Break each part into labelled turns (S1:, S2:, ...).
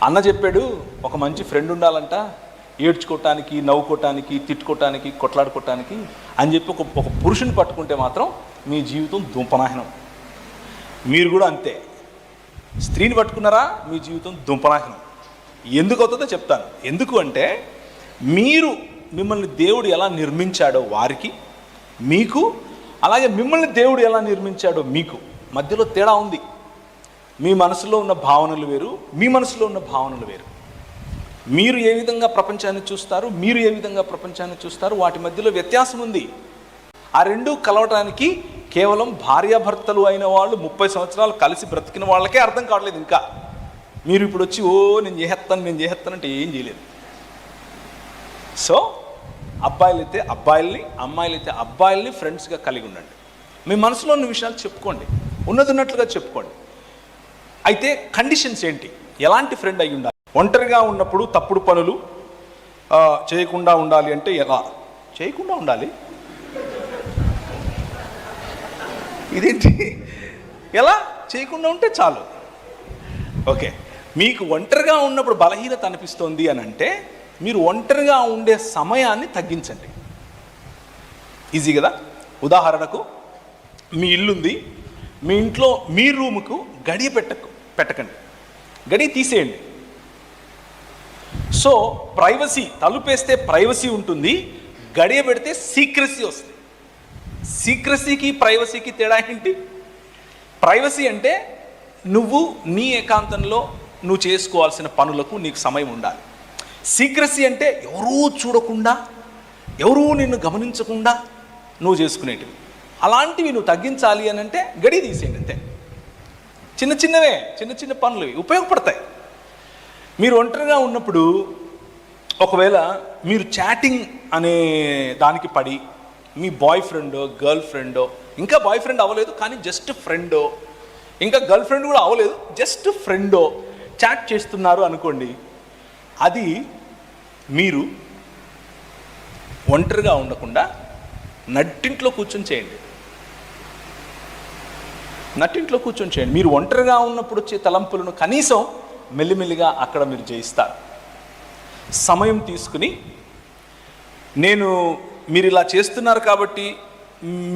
S1: అన్న చెప్పాడు ఒక మంచి ఫ్రెండ్ ఉండాలంట, ఏడ్చుకోవటానికి, నవ్వుకోవటానికి, తిట్టుకోవటానికి, కొట్లాడుకోవటానికి అని చెప్పి ఒక పురుషుని పట్టుకుంటే మాత్రం మీ జీవితం దుంపనాశనం. మీరు కూడా అంతే. స్త్రీని పట్టుకున్నారా మీ జీవితం దుంపనాశనం. ఎందుకు అవుతుందో చెప్తాను. ఎందుకు అంటే మిమ్మల్ని దేవుడు ఎలా నిర్మించాడో వారికి, మీకు, అలాగే మిమ్మల్ని దేవుడు ఎలా నిర్మించాడో మీకు మధ్యలో తేడా ఉంది. మీ మనసులో ఉన్న భావనలు వేరు, మీ మనసులో ఉన్న భావనలు వేరు. మీరు ఏ విధంగా ప్రపంచాన్ని చూస్తారు, మీరు ఏ విధంగా ప్రపంచాన్ని చూస్తారు, వాటి మధ్యలో వ్యత్యాసం ఉంది. ఆ రెండు కలవటానికి కేవలం భార్యాభర్తలు అయిన వాళ్ళు 30 సంవత్సరాలు కలిసి బ్రతికిన వాళ్ళకే అర్థం కావట్లేదు. ఇంకా మీరు ఇప్పుడు వచ్చి నేను చేస్తానంటే ఏం చేయలేదు. సో అబ్బాయిలైతే అబ్బాయిల్ని, అమ్మాయిలైతే అబ్బాయిల్ని ఫ్రెండ్స్గా కలిగి ఉండండి. మీ మనసులో ఉన్న విషయాలు చెప్పుకోండి, ఉన్నట్టుగా చెప్పుకోండి. అయితే కండిషన్స్ ఏంటి? ఎలాంటి ఫ్రెండ్ అయి ఉండాలి? ఒంటరిగా ఉన్నప్పుడు తప్పుడు పనులు చేయకుండా ఉండాలి అంటే ఎలా చేయకుండా ఉండాలి? ఇదేంటి? ఎలా చేయకుండా ఉంటే చాలు. ఓకే, మీకు ఒంటరిగా ఉన్నప్పుడు బలహీనత అనిపిస్తోంది అని అంటే మీరు ఒంటరిగా ఉండే సమయాన్ని తగ్గించండి. ఈజీ కదా. ఉదాహరణకు మీ ఇల్లుంది, మీ ఇంట్లో మీ రూముకు గడియ పెట్టకండి, గడియ తీసేయండి. సో ప్రైవసీ, తలుపేస్తే ప్రైవసీ ఉంటుంది, గడియ పెడితే సీక్రసీ వస్తుంది. సీక్రసీకి ప్రైవసీకి తేడా ఏంటి? ప్రైవసీ అంటే నువ్వు నీ ఏకాంతంలో నువ్వు చేసుకోవాల్సిన పనులకు నీకు సమయం ఉండాలి. సీక్రసీ అంటే ఎవరూ చూడకుండా, ఎవరూ నిన్ను గమనించకుండా నువ్వు చేసుకునేటివి. అలాంటివి నువ్వు తగ్గించాలి అని అంటే గడి తీసేయండి అంతే. చిన్న పనులు ఉపయోగపడతాయి. మీరు ఒంటరిగా ఉన్నప్పుడు ఒకవేళ మీరు చాటింగ్ అనే దానికి పడి మీ బాయ్ ఫ్రెండో, గర్ల్ ఫ్రెండో, ఇంకా బాయ్ ఫ్రెండ్ అవ్వలేదు కానీ జస్ట్ ఫ్రెండో, ఇంకా గర్ల్ ఫ్రెండ్ కూడా అవ్వలేదు జస్ట్ ఫ్రెండో చాట్ చేస్తున్నారు అనుకోండి, అది మీరు ఒంటరిగా ఉండకుండా నట్టింట్లో కూర్చొని చేయండి. మీరు ఒంటరిగా ఉన్నప్పుడు వచ్చే తలంపులను కనీసం మెల్లిమెల్లిగా అక్కడ మీరు జయిస్తారు. సమయం తీసుకుని మీరు ఇలా చేస్తున్నారు కాబట్టి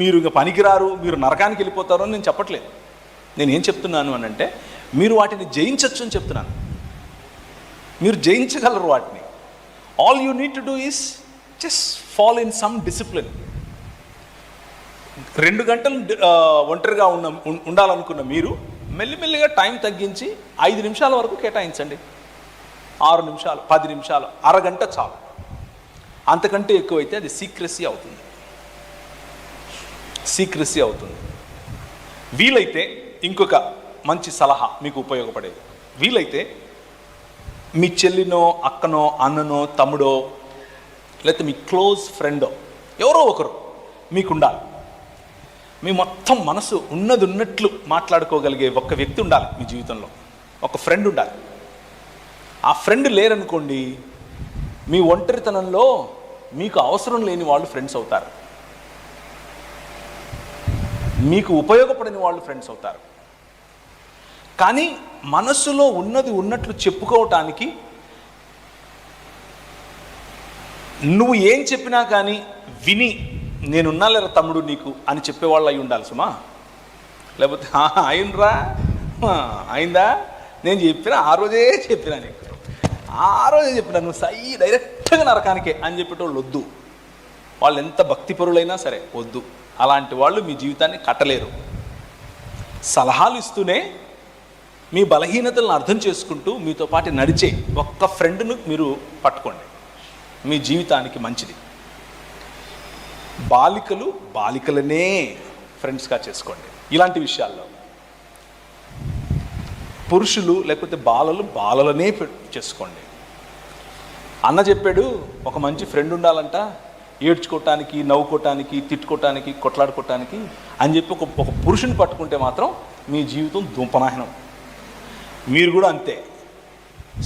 S1: మీరు ఇక పనికిరారు, మీరు నరకానికి వెళ్ళిపోతారు అని నేను చెప్పట్లేదు. నేను ఏం చెప్తున్నాను అని అంటే మీరు వాటిని జయించవచ్చు అని చెప్తున్నాను. మీరు జయించగలరు వాటిని. All you need to do is just follow in some discipline. 2 గంటలు ఒంటరిగా ఉండాలనుకున్న మీరు మెల్లిమెల్లిగా టైం తగ్గించి 5 నిమిషాల వరకు కేటాయించండి. 6 నిమిషాలు, 10 నిమిషాలు, అరగంట చాలు. అంతకంటే ఎక్కువైతే అది సీక్రసీ అవుతుంది. వీలైతే ఇంకొక మంచి సలహా మీకు ఉపయోగపడేది, వీలైతే మీ చెల్లినో, అక్కనో, అన్ననో, తమ్ముడో, లేకపోతే మీ క్లోజ్ ఫ్రెండో ఎవరో ఒకరు మీకుండాలి. మీ మొత్తం మనసు ఉన్నట్లు మాట్లాడుకోగలిగే ఒక వ్యక్తి ఉండాలి మీ జీవితంలో. ఒక ఫ్రెండ్ ఉండాలి. ఆ ఫ్రెండ్ లేరనుకోండి, మీ ఒంటరితనంలో మీకు అవసరం లేని వాళ్ళు ఫ్రెండ్స్ అవుతారు, మీకు ఉపయోగపడని వాళ్ళు ఫ్రెండ్స్ అవుతారు. కానీ మనసులో ఉన్నట్లు చెప్పుకోవటానికి నువ్వు ఏం చెప్పినా కానీ విని నేనున్నా లేరా తమ్ముడు నీకు అని చెప్పేవాళ్ళు అయి ఉండాలి సుమా. లేకపోతే అయిండ్రా, అయిందా, నేను చెప్పినా ఆ రోజే చెప్పినా, నువ్వు డైరెక్ట్గా నరకానికే అని చెప్పేటోళ్ళు వద్దు. వాళ్ళు ఎంత భక్తిపరులైనా సరే వద్దు. అలాంటి వాళ్ళు మీ జీవితాన్ని కట్టలేరు. సలహాలు ఇస్తూనే మీ బలహీనతలను అర్థం చేసుకుంటూ మీతో పాటు నడిచే ఒక్క ఫ్రెండ్ను మీరు పట్టుకోండి, మీ జీవితానికి మంచిది. బాలికలనే ఫ్రెండ్స్గా చేసుకోండి. ఇలాంటి విషయాల్లో పురుషులు లేకపోతే బాలలనే చేసుకోండి. అన్న చెప్పాడు ఒక మంచి ఫ్రెండ్ ఉండాలంట, ఏడ్చుకోవటానికి, నవ్వుకోవటానికి, తిట్టుకోవటానికి, కొట్లాడుకోవటానికి అని చెప్పి ఒక పురుషుని పట్టుకుంటే మాత్రం మీ జీవితం దుంపనాశనం. మీరు కూడా అంతే.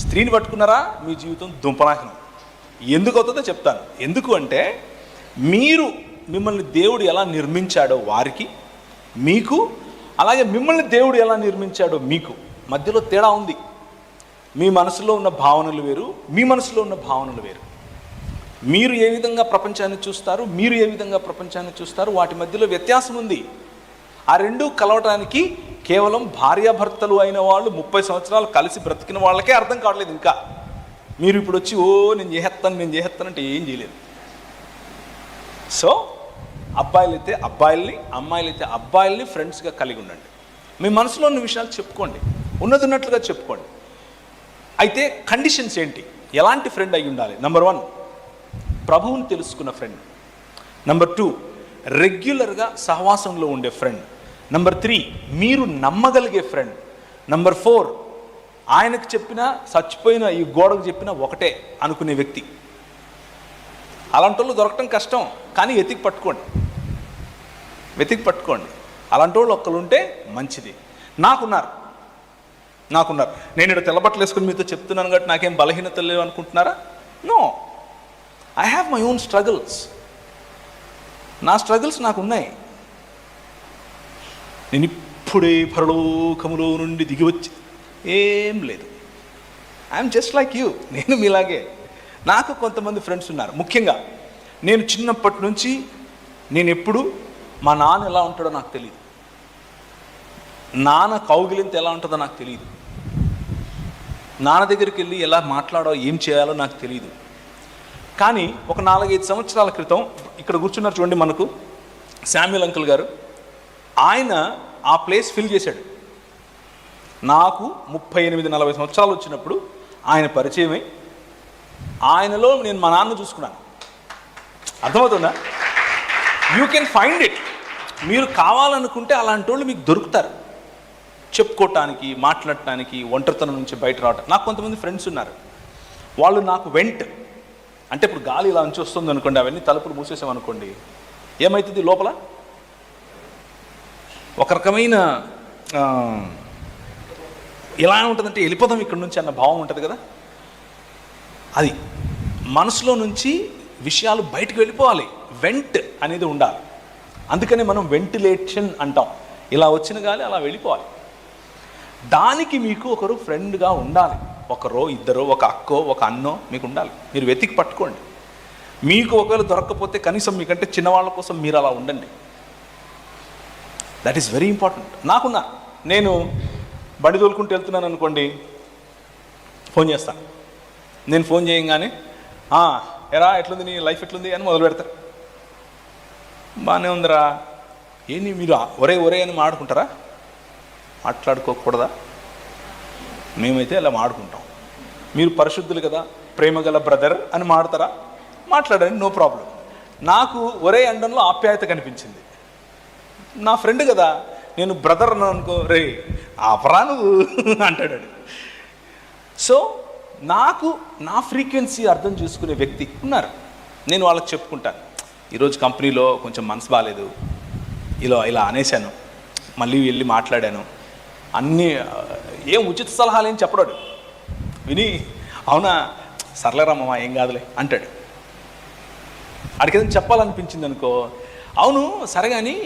S1: స్త్రీని పట్టుకున్నారా మీ జీవితం దుంపనాశనం. ఎందుకు అవుతుందో చెప్తాను. ఎందుకు అంటే మిమ్మల్ని దేవుడు ఎలా నిర్మించాడో వారికి, మీకు, అలాగే మిమ్మల్ని దేవుడు ఎలా నిర్మించాడో మీకు మధ్యలో తేడా ఉంది. మీ మనసులో ఉన్న భావనలు వేరు, మీ మనసులో ఉన్న భావనలు వేరు. మీరు ఏ విధంగా ప్రపంచాన్ని చూస్తారు, మీరు ఏ విధంగా ప్రపంచాన్ని చూస్తారు, వాటి మధ్యలో వ్యత్యాసం ఉంది. ఆ రెండూ కలవటానికి కేవలం భార్యాభర్తలు అయిన వాళ్ళు 30 సంవత్సరాలు కలిసి బ్రతికిన వాళ్ళకే అర్థం కావట్లేదు. ఇంకా మీరు ఇప్పుడు వచ్చి నేను చేసేస్తానంటే ఏం చేయలేదు. సో అబ్బాయిలైతే అబ్బాయిల్ని, అమ్మాయిలైతే అబ్బాయిల్ని ఫ్రెండ్స్గా కలిగి ఉండండి. మీ మనసులో ఉన్న విషయాలు చెప్పుకోండి, ఉన్నట్లుగా చెప్పుకోండి. అయితే కండిషన్స్ ఏంటి, ఎలాంటి ఫ్రెండ్ అయి ఉండాలి? నెంబర్ 1, ప్రభువుని తెలుసుకున్న ఫ్రెండ్. నెంబర్ 2, రెగ్యులర్గా సహవాసంలో ఉండే ఫ్రెండ్. నెంబర్ 3, మీరు నమ్మగలిగే ఫ్రెండ్. నెంబర్ 4, ఆయనకు చెప్పినా చచ్చిపోయిన ఈ గోడకు చెప్పినా ఒకటే అనుకునే వ్యక్తి. అలాంటి వాళ్ళు దొరకటం కష్టం, కానీ వెతికి పట్టుకోండి. అలాంటి వాళ్ళు ఒక్కరు ఉంటే మంచిది. నాకున్నారు. నేను ఇక్కడ తెల్లబట్టలు వేసుకుని మీతో చెప్తున్నాను కాబట్టి నాకేం బలహీనతలు లేవు అనుకుంటున్నారా? No, I have my own struggles. నా స్ట్రగుల్స్ నాకు ఉన్నాయి. నేను ఇప్పుడే పరలోకములో నుండి దిగి వచ్చి ఏం లేదు. I'm just like you. నేను మీలాగే. నాకు కొంతమంది ఫ్రెండ్స్ ఉన్నారు. ముఖ్యంగా నేను చిన్నప్పటి నుంచి నేను ఎప్పుడు మా నాన్న ఎలా ఉంటాడో నాకు తెలియదు, నాన్న కౌగిలింత ఎలా ఉంటుందో నాకు తెలియదు, నాన్న దగ్గరికి వెళ్ళి ఎలా మాట్లాడో ఏం చేయాలో నాకు తెలియదు. కానీ ఒక 4-5 సంవత్సరాల క్రితం ఇక్కడ కూర్చున్నారు చూడండి, మనకు శామ్యుల్ అంకుల్ గారు, ఆయన ఆ ప్లేస్ ఫిల్ చేశాడు. నాకు 38-40 సంవత్సరాలు వచ్చినప్పుడు ఆయన పరిచయమై ఆయనలో నేను మా నాన్న చూసుకున్నాను. అర్థమవుతుందా? You can find it. మీరు కావాలనుకుంటే అలాంటి వాళ్ళు మీకు దొరుకుతారు, చెప్పుకోవటానికి, మాట్లాడటానికి, ఒంటరితనం నుంచి బయట రావటం. నాకు కొంతమంది ఫ్రెండ్స్ ఉన్నారు, వాళ్ళు నాకు అంటే ఇప్పుడు గాలి ఇలా నుంచి వస్తుంది అనుకోండి, అవన్నీ తలుపులు మూసేసామనుకోండి, ఏమవుతుంది లోపల? ఒక రకమైన ఎలా ఉంటుందంటే వెళ్ళిపోదాం ఇక్కడ నుంచి అన్న భావం ఉంటుంది కదా. అది మనసులో నుంచి విషయాలు బయటకు వెళ్ళిపోవాలి, వెంట్ అనేది ఉండాలి. అందుకని మనం వెంటిలేషన్ అంటాం. ఇలా వచ్చిన గాలి అలా వెళ్ళిపోవాలి. దానికి మీకు ఒకరు ఫ్రెండ్గా ఉండాలి. ఒకరో ఇద్దరో, ఒక అక్కో ఒక అన్నో మీకు ఉండాలి. మీరు వెతికి పట్టుకోండి. మీకు ఒకవేళ దొరకకపోతే కనీసం మీకంటే చిన్నవాళ్ళ కోసం మీరు అలా ఉండండి. That is very important. నేను బండి తోలుకుంటూ వెళ్తున్నాను అనుకోండి, ఫోన్ చేస్తాను. నేను ఫోన్ చేయగానే ఎరా ఎట్లుంది, నీ లైఫ్ ఎట్లుంది అని మొదలు పెడతారు. బాగానే ఉందిరా. ఏంటి మీరు ఒరే అని మాట్లాడుకుంటారా? మాట్లాడుకోకూడదా? మేమైతే అలా మాట్లాడుకుంటాం. మీరు పరిశుద్ధులు కదా, ప్రేమ గల బ్రదర్ అని మాడతారా? మాట్లాడండి, నో ప్రాబ్లం. నాకు ఒరే అండంలో ఆప్యాయత కనిపించింది. నా ఫ్రెండ్ కదా, నేను బ్రదర్ అన్నాను అనుకో, రే ఆపరా నువ్వు అంటాడు. సో నాకు నా ఫ్రీక్వెన్సీ అర్థం చేసుకునే వ్యక్తి ఉన్నారు. నేను వాళ్ళకి చెప్పుకుంటాను, ఈరోజు కంపెనీలో కొంచెం మనసు బాగాలేదు, ఇలా అనేశాను, మళ్ళీ వెళ్ళి మాట్లాడాను, అన్నీ ఏం ఉచిత సలహాలు ఏం చెప్పడాడు. విని అవునా సర్లేరమ్మా ఏం కాదులే అంటాడు. అడిగి ఏదైనా చెప్పాలనిపించింది అనుకో, అవును సరే కానీ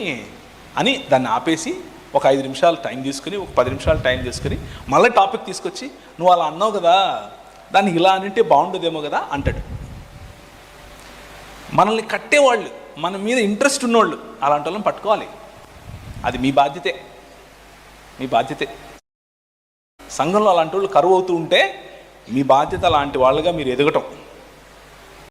S1: అని దాన్ని ఆపేసి ఒక 5 నిమిషాలు టైం తీసుకుని, ఒక 10 నిమిషాలు టైం తీసుకుని మళ్ళీ టాపిక్ తీసుకొచ్చి, నువ్వు అలా అన్నావు కదా, దాన్ని ఇలా అంటే బాగుండదేమో కదా అంటాడు. మనల్ని కట్టేవాళ్ళు, మన మీద ఇంట్రెస్ట్ ఉన్నవాళ్ళు, అలాంటి వాళ్ళని పట్టుకోవాలి. అది మీ బాధ్యతే. సంఘంలో అలాంటి వాళ్ళు కరువు అవుతూ ఉంటే మీ బాధ్యత అలాంటి వాళ్ళుగా మీరు ఎదగటం.